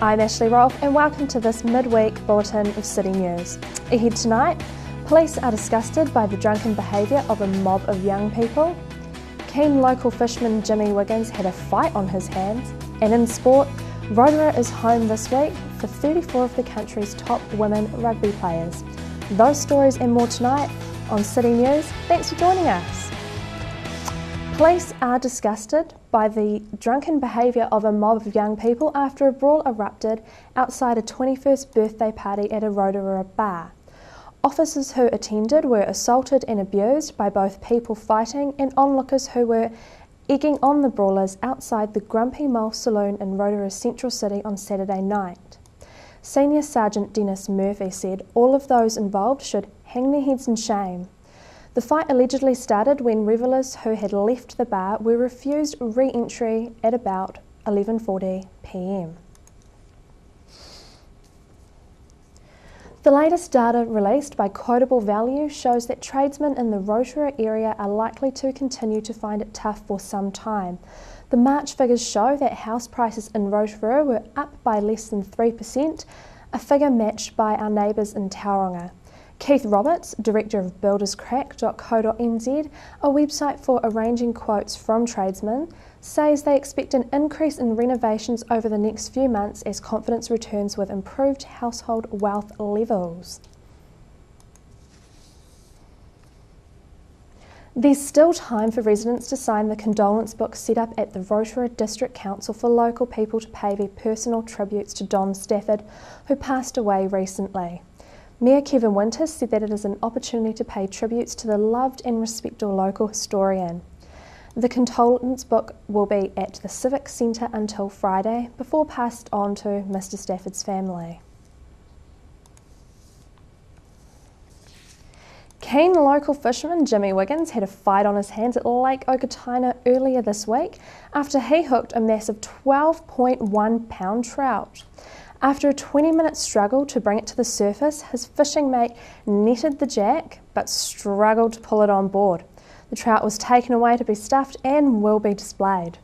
I'm Ashley Rolfe and welcome to this midweek bulletin of City News. Ahead tonight, police are disgusted by the drunken behaviour of a mob of young people. Keen local fisherman Jimmy Wiggins had a fight on his hands. And in sport, Rotorua is home this week for 34 of the country's top women rugby players. Those stories and more tonight on City News. Thanks for joining us. Police are disgusted by the drunken behaviour of a mob of young people after a brawl erupted outside a 21st birthday party at a Rotorua bar. Officers who attended were assaulted and abused by both people fighting and onlookers who were egging on the brawlers outside the Grumpy Mole Saloon in Rotorua's Central City on Saturday night. Senior Sergeant Dennis Murphy said all of those involved should hang their heads in shame. The fight allegedly started when revellers who had left the bar were refused re-entry at about 11:40 p.m. The latest data released by Quotable Value shows that tradesmen in the Rotorua area are likely to continue to find it tough for some time. The March figures show that house prices in Rotorua were up by less than 3%, a figure matched by our neighbours in Tauranga. Keith Roberts, director of builderscrack.co.nz, a website for arranging quotes from tradesmen, says they expect an increase in renovations over the next few months as confidence returns with improved household wealth levels. There's still time for residents to sign the condolence book set up at the Rotorua District Council for local people to pay their personal tributes to Don Stafford, who passed away recently. Mayor Kevin Winters said that it is an opportunity to pay tributes to the loved and respected local historian. The condolence book will be at the Civic Centre until Friday, before passed on to Mr Stafford's family. Keen local fisherman Jimmy Wiggins had a fight on his hands at Lake Okataina earlier this week after he hooked a massive 12.1 pound trout. After a 20-minute struggle to bring it to the surface, his fishing mate netted the jack but struggled to pull it on board. The trout was taken away to be stuffed and will be displayed.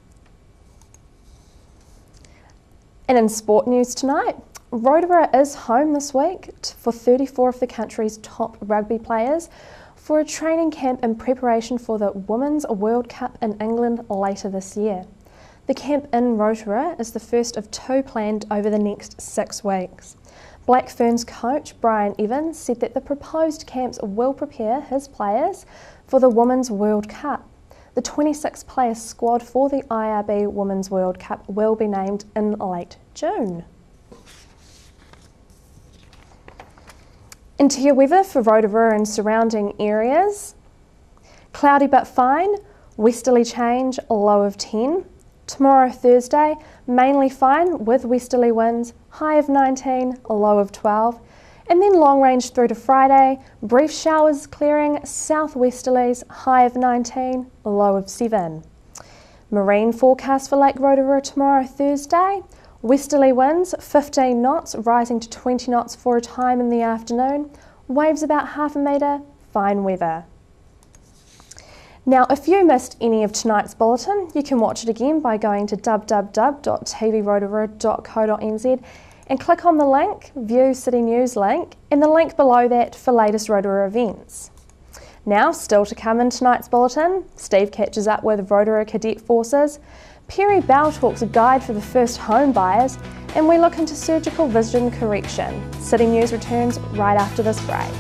And in sport news tonight, Rotorua is home this week for 34 of the country's top rugby players for a training camp in preparation for the Women's World Cup in England later this year. The camp in Rotorua is the first of two planned over the next 6 weeks. Black Ferns coach Brian Evans said that the proposed camps will prepare his players for the Women's World Cup. The 26-player squad for the IRB Women's World Cup will be named in late June. Into your weather for Rotorua and surrounding areas. Cloudy but fine, westerly change, low of 10. Tomorrow, Thursday, mainly fine with westerly winds, high of 19, a low of 12. And then long range through to Friday, brief showers clearing, southwesterlies, high of 19, a low of 7. Marine forecast for Lake Rotorua tomorrow, Thursday. Westerly winds, 15 knots, rising to 20 knots for a time in the afternoon. Waves about half a metre, fine weather. Now, if you missed any of tonight's bulletin, you can watch it again by going to www.tvrotorua.co.nz and click on the link, View City News link, and the link below that for latest Rotorua events. Now, still to come in tonight's bulletin, Steve catches up with Rotorua Cadet Forces, Perry Bell talks a guide for the first home buyers, and we look into surgical vision correction. City News returns right after this break.